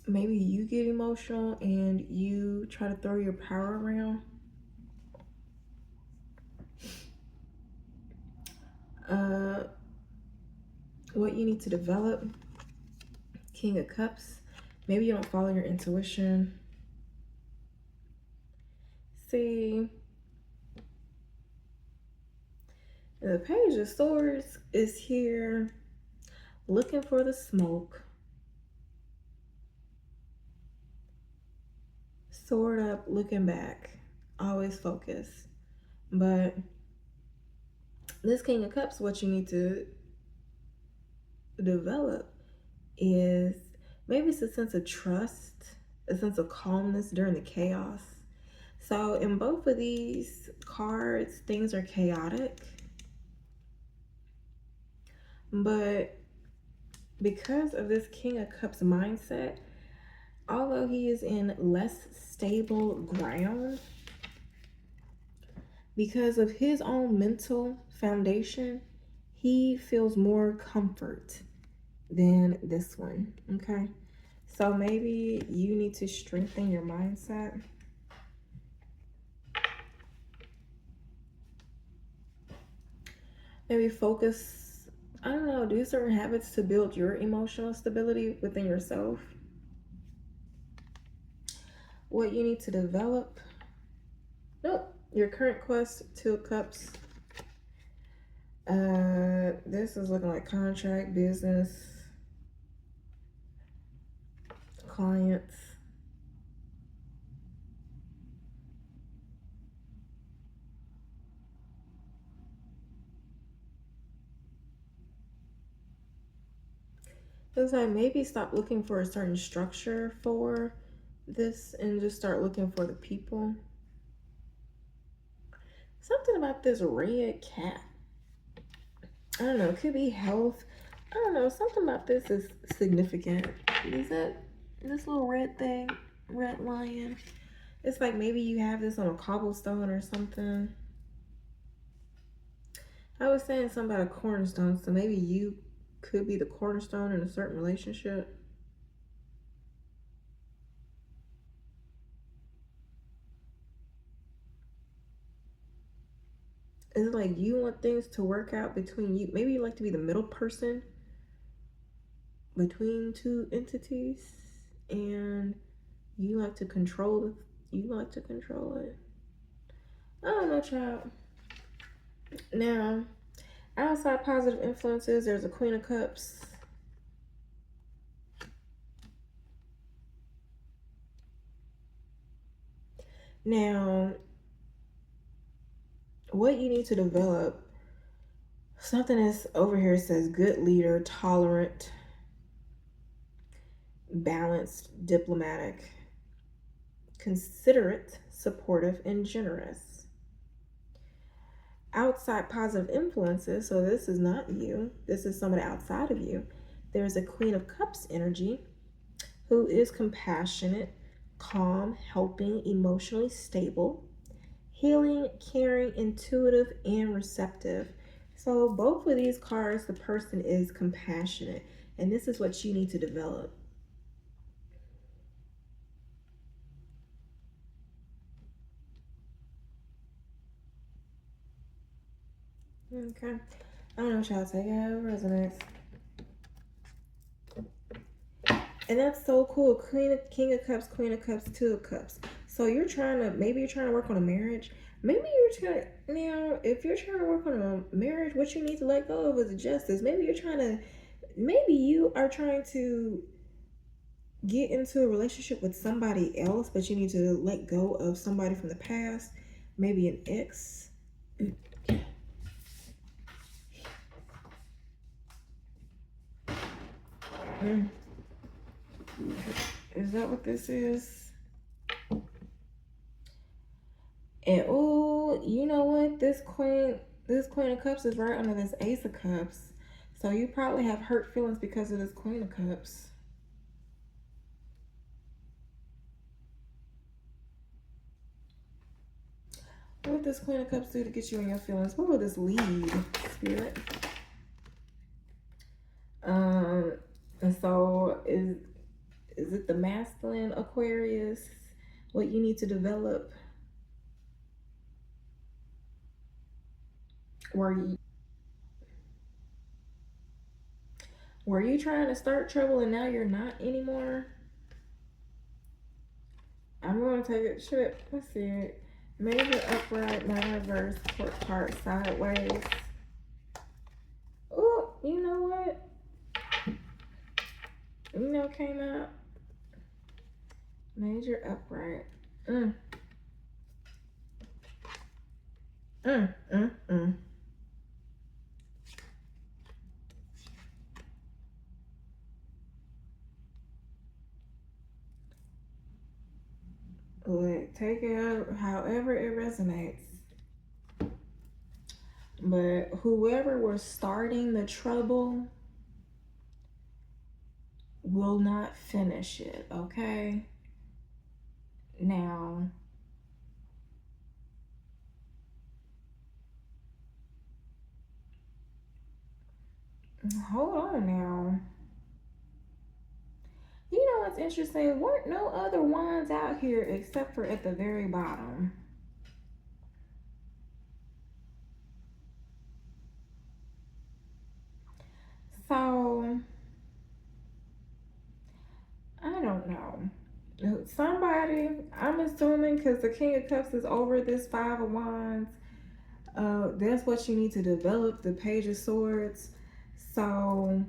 Maybe you get emotional and you try to throw your power around. What you need to develop. King of Cups. Maybe you don't follow your intuition. See, the Page of Swords is here looking for the smoke. Sword up, looking back. Always focus. But this King of Cups, what you need to develop is maybe it's a sense of trust, a sense of calmness during the chaos. So in both of these cards, things are chaotic. But because of this King of Cups mindset, although he is in less stable ground, because of his own mental foundation, he feels more comfort than this one, okay? So maybe you need to strengthen your mindset. Maybe focus, I don't know, do certain habits to build your emotional stability within yourself. What you need to develop. Nope. Your current quest, 2 of Cups. This is looking like contract, business, clients. It's like maybe stop looking for a certain structure for this and just start looking for the people. Something about this red cat. I don't know. It could be health. I don't know. Something about this is significant. Is that this little red thing? Red lion. It's like maybe you have this on a cobblestone or something. I was saying something about a cornerstone, so maybe you could be the cornerstone in a certain relationship. Is it like you want things to work out between you? Maybe you like to be the middle person, between two entities, and you like to control it. I don't know, child. Now, outside positive influences, there's a Queen of Cups. Now, what you need to develop, something is over here says good leader, tolerant, balanced, diplomatic, considerate, supportive, and generous. Outside positive influences, so this is not you, this is somebody outside of you. There's a Queen of Cups energy who is compassionate, calm, helping, emotionally stable, healing, caring, intuitive, and receptive. So both of these cards, the person is compassionate, and this is what you need to develop. Okay. I don't know what y'all take. Yeah, it resonates. And that's so cool. King of Cups, Queen of Cups, Two of Cups. So maybe you're trying to work on a marriage. Maybe you're trying now, if you're trying to work on a marriage, what you need to let go of is justice. Maybe you are trying to get into a relationship with somebody else, but you need to let go of somebody from the past, maybe an ex. Is that what this is? And oh, you know what? This Queen of Cups is right under this Ace of Cups. So you probably have hurt feelings because of this Queen of Cups. What would this Queen of Cups do to get you in your feelings? What would this lead, Spirit? And so is it the masculine Aquarius? What you need to develop? Were you trying to start trouble and now you're not anymore? I'm going to take it. Let's see it. Major upright, my reverse, court part sideways. Oh, you know what? Came out. Major upright. Take it out however it resonates. But whoever was starting the trouble will not finish it, okay? Now, hold on now. You know what's interesting? Weren't no other wands out here except for at the very bottom. So, I don't know. Somebody, I'm assuming, because the King of Cups is over this Five of Wands, that's what you need to develop, the Page of Swords. So,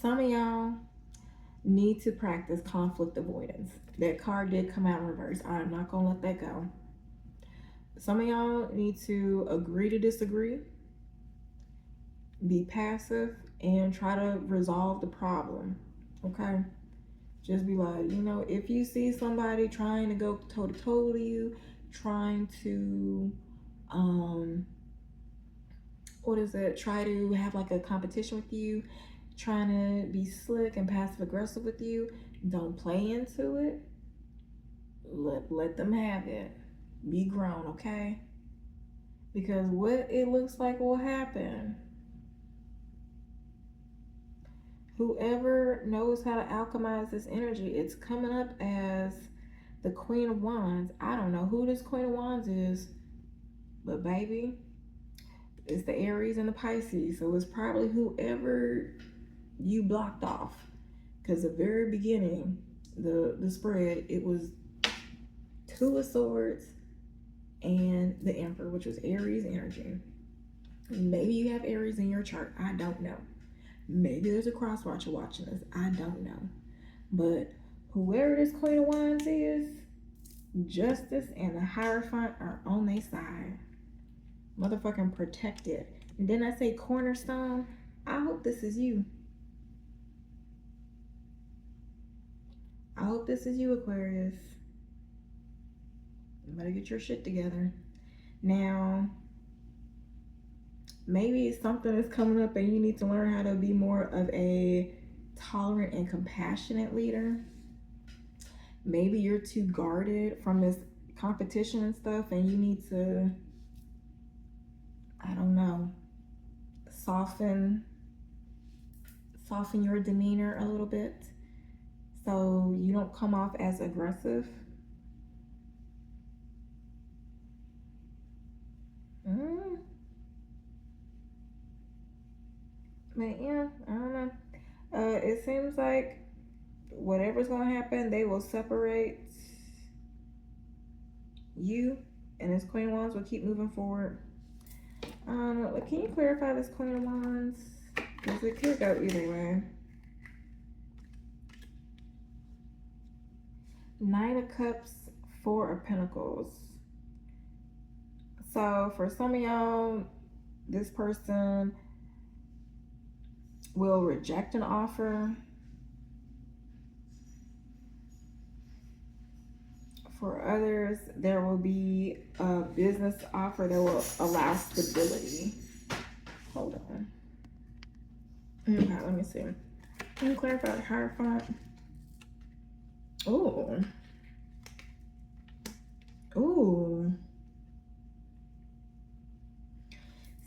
some of y'all need to practice conflict avoidance. That card did come out in reverse. I'm not going to let that go. Some of y'all need to agree to disagree, be passive, and try to resolve the problem. Okay? Just be like, if you see somebody trying to go toe to toe to you, trying to, try to have like a competition with you, trying to be slick and passive aggressive with you, don't play into it. Let them have it. Be grown, okay? Because what it looks like will happen. Whoever knows how to alchemize this energy, it's coming up as the Queen of Wands. I don't know who this Queen of Wands is, but baby, it's the Aries and the Pisces. So it's probably whoever you blocked off. Because the very beginning, the spread, it was Two of Swords and the Emperor, which was Aries energy. Maybe you have Aries in your chart. I don't know. Maybe there's a cross watcher watching this. I don't know. But whoever this Queen of Wands is, Justice and the Hierophant are on their side. Motherfucking protected. And then I say cornerstone. I hope this is you. I hope this is you, Aquarius. You better get your shit together. Now, maybe something is coming up and you need to learn how to be more of a tolerant and compassionate leader. Maybe you're too guarded from this competition and stuff and you need to, I don't know, soften your demeanor a little bit so you don't come off as aggressive. But yeah, I don't know. It seems like whatever's going to happen, they will separate you and this Queen of Wands will keep moving forward. Can you clarify this Queen of Wands? Because it could go either way. Nine of Cups, Four of Pentacles. So for some of y'all, this person will reject an offer. For others, there will be a business offer that will allow stability. Hold on. Okay, let me see. Can you clarify the Hierophant? Ooh. Ooh.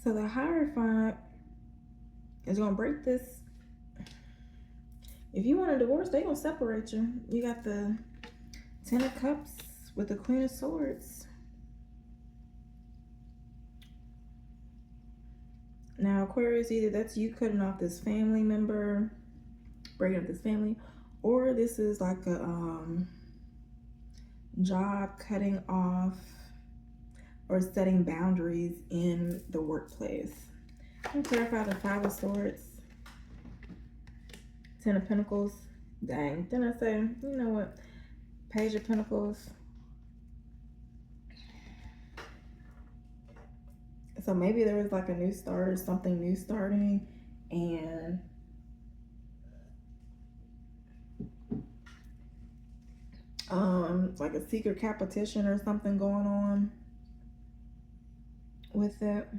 So the Hierophant is going to break this. If you want a divorce, they're going to separate you. You got the Ten of Cups with the Queen of Swords. Now, Aquarius, either that's you cutting off this family member, breaking up this family, or this is like a job cutting off or setting boundaries in the workplace. And clarify the Five of Swords, Ten of Pentacles. Dang, didn't I say, you know what? Page of Pentacles. So maybe there was like a new start or something new starting, and like a secret competition or something going on with it.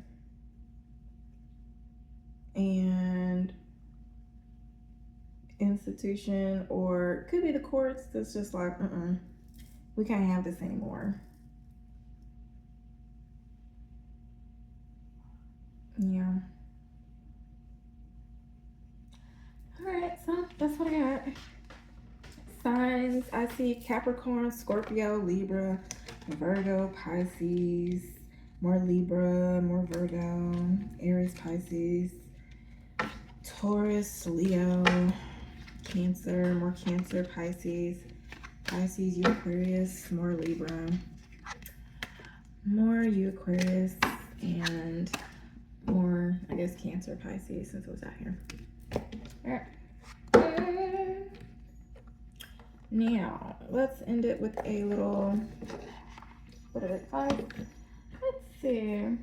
And institution, or could be the courts that's just like, we can't have this anymore. Yeah. All right, so that's what I got. Signs, I see Capricorn, Scorpio, Libra, Virgo, Pisces, more Libra, more Virgo, Aries, Pisces, Taurus, Leo, Cancer, more Cancer, Pisces, you Aquarius, more Libra, more you Aquarius, and more, I guess, Cancer, Pisces, since it was out here. All right. Now, let's end it with a little, what are they called? Let's see.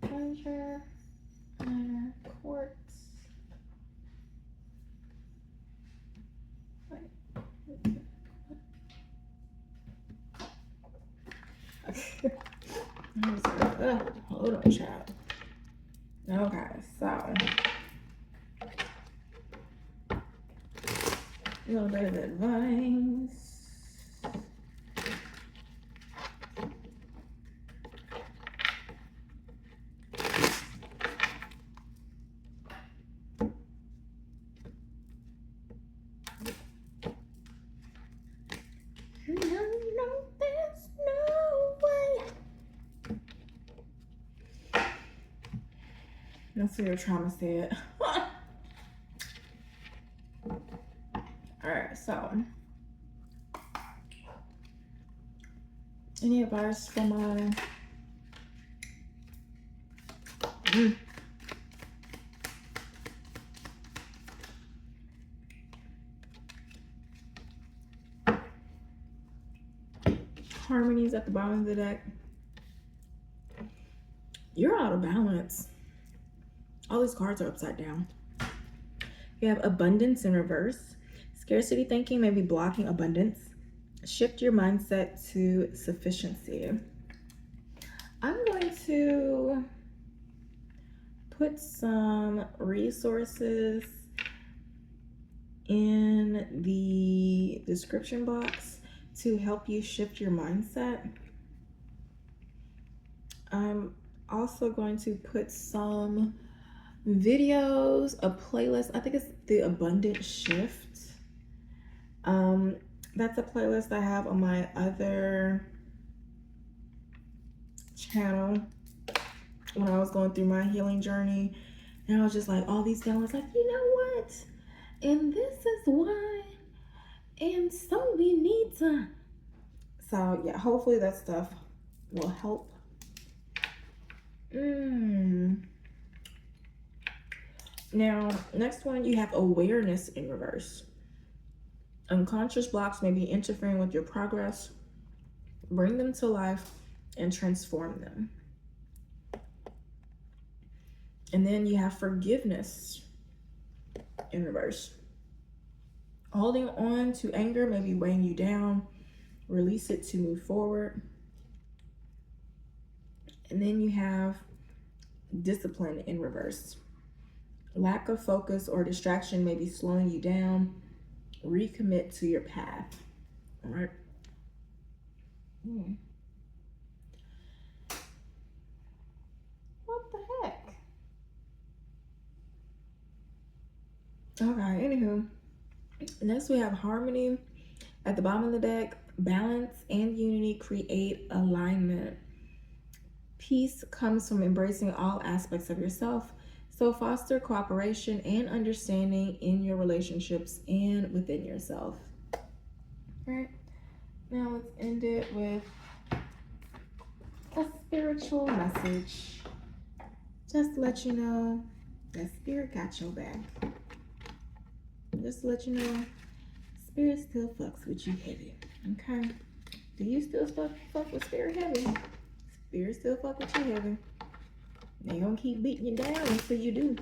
Pleasure, minor, quartz. Hold on, child. Okay, so a little bit of advice. That's what your trauma said. Alright, so any advice for my harmonies at the bottom of the deck? You're out of balance. All these cards are upside down. You have abundance in reverse. Scarcity thinking may be blocking abundance. Shift your mindset to sufficiency. I'm going to put some resources in the description box to help you shift your mindset. I'm also going to put some videos, a playlist. I think it's the Abundant Shift. That's a playlist I have on my other channel when I was going through my healing journey, and I was just like, all these downloads, like, you know what? And this is why. And so we need to. So yeah, hopefully that stuff will help. Now, next one, you have awareness in reverse. Unconscious blocks may be interfering with your progress. Bring them to life and transform them. And then you have forgiveness in reverse. Holding on to anger may be weighing you down. Release it to move forward. And then you have discipline in reverse. Lack of focus or distraction may be slowing you down. Recommit to your path. All right. What the heck? Okay, anywho. Next we have harmony at the bottom of the deck. Balance and unity create alignment. Peace comes from embracing all aspects of yourself. So foster cooperation and understanding in your relationships and within yourself. All right. Now let's end it with a spiritual message. Just to let you know that Spirit got your back. Just to let you know, Spirit still fucks with you heavy. Okay? Do you still fuck with Spirit heavy? Spirit still fuck with you heavy. They gonna keep beating you down until you do.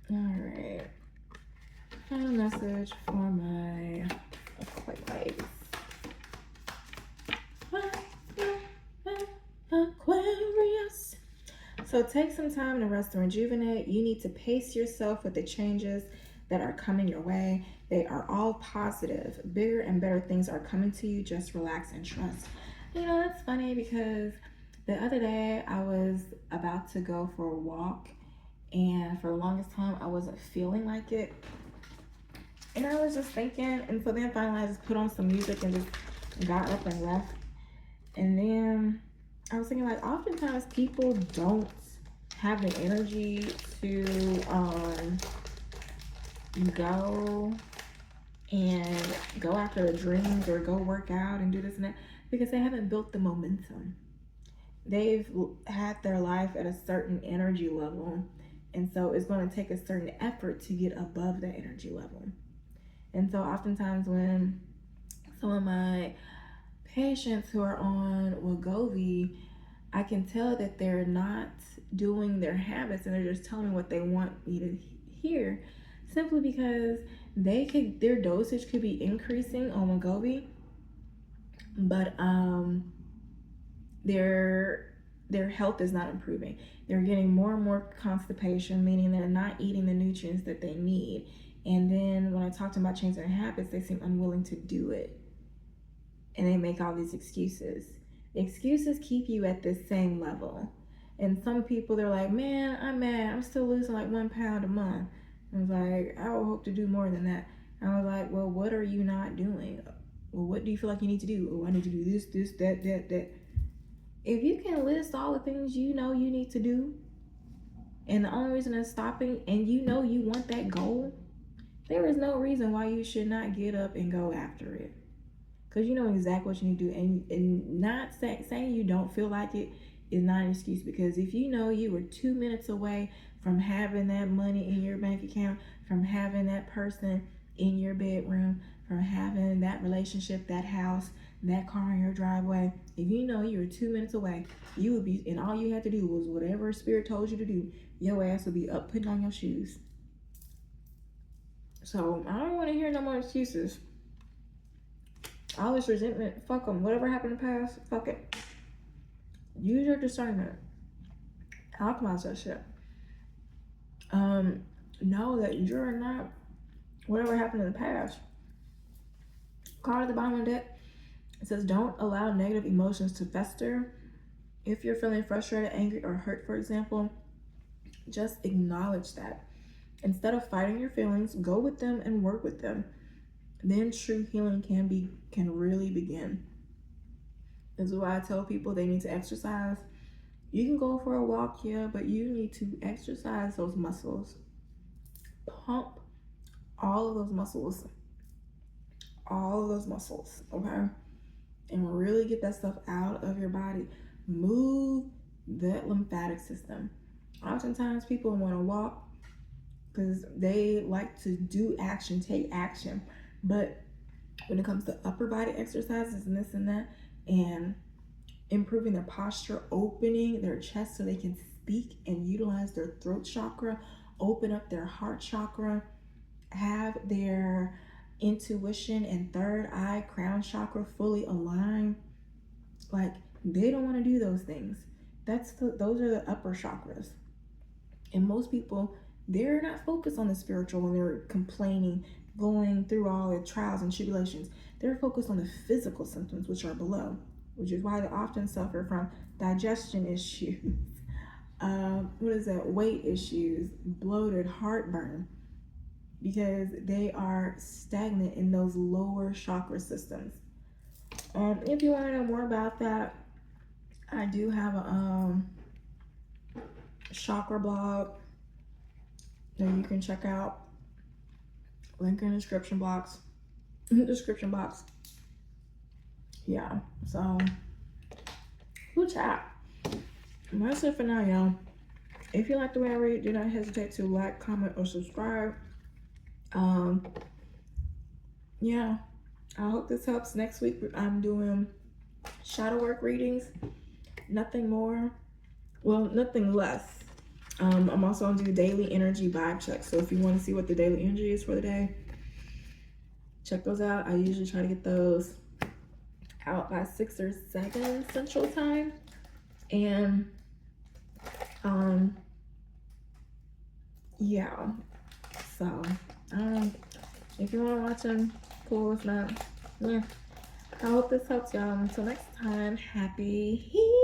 Alright. Final message for my Aquarius. Aquarius. So take some time to rest and rejuvenate. You need to pace yourself with the changes that are coming your way. They are all positive. Bigger and better things are coming to you. Just relax and trust. You know, that's funny because the other day I was about to go for a walk, and for the longest time I wasn't feeling like it. And I was just thinking, and so then finally I just put on some music and just got up and left. And then I was thinking, like, oftentimes people don't have the energy to go and go after their dreams or go work out and do this and that, because they haven't built the momentum. They've had their life at a certain energy level, and so it's going to take a certain effort to get above that energy level. And so oftentimes when some of my patients who are on Wegovy, I can tell that they're not doing their habits, and they're just telling me what they want me to hear, simply because their dosage could be increasing on Wegovy, but their health is not improving. They're getting more and more constipation, meaning they're not eating the nutrients that they need. And then when I talk to them about changing their habits, they seem unwilling to do it. And they make all these excuses. The excuses keep you at this same level. And some people, they're like, man, I'm mad. I'm still losing like 1 pound a month. I was like, I would hope to do more than that. I was like, well, what are you not doing? Well, what do you feel like you need to do? Oh, I need to do this, that. If you can list all the things you know you need to do, and the only reason it's stopping, and you know you want that goal, there is no reason why you should not get up and go after it. Because you know exactly what you need to do. And not saying you don't feel like it is not an excuse. Because if you know you were 2 minutes away from having that money in your bank account, from having that person in your bedroom, from having that relationship, that house, that car in your driveway, if you know you were 2 minutes away, you would be, and all you had to do was whatever spirit told you to do, your ass would be up putting on your shoes. So I don't want to hear no more excuses. All this resentment, fuck them. Whatever happened in the past, fuck it. Use your discernment. Alchemize that shit. Know that you're not whatever happened in the past. Card at the bottom of the deck, it says don't allow negative emotions to fester. If you're feeling frustrated, angry, or hurt, for example, just acknowledge that. Instead of fighting your feelings, go with them and work with them. Then true healing can really begin. This is why I tell people they need to exercise. You can go for a walk, yeah, but you need to exercise those muscles. Pump all of those muscles. All of those muscles, okay? And really get that stuff out of your body. Move that lymphatic system. Oftentimes people want to walk because they like to do action, take action. But when it comes to upper body exercises and this and that, and improving their posture, opening their chest so they can speak and utilize their throat chakra, open up their heart chakra, have their intuition and third eye, crown chakra fully aligned. Like, they don't want to do those things. Those are the upper chakras. And most people, they're not focused on the spiritual when they're complaining, going through all the trials and tribulations. They're focused on the physical symptoms, which are below, which is why they often suffer from digestion issues, weight issues, bloated, heartburn, because they are stagnant in those lower chakra systems. If you want to know more about that, I do have a chakra blog that you can check out. Link in the description box. Yeah, so we'll chat. That's it for now, y'all. If you like the way I read, do not hesitate to like, comment, or subscribe. Yeah, I hope this helps. Next week I'm doing shadow work readings. Nothing more, well, nothing less. I'm also gonna do daily energy vibe checks. So if you want to see what the daily energy is for the day, check those out. I usually try to get those out by 6 or 7 Central Time. And yeah, so if you want to watch them, cool. If not, yeah. I hope this helps y'all. Until next time, happy healing.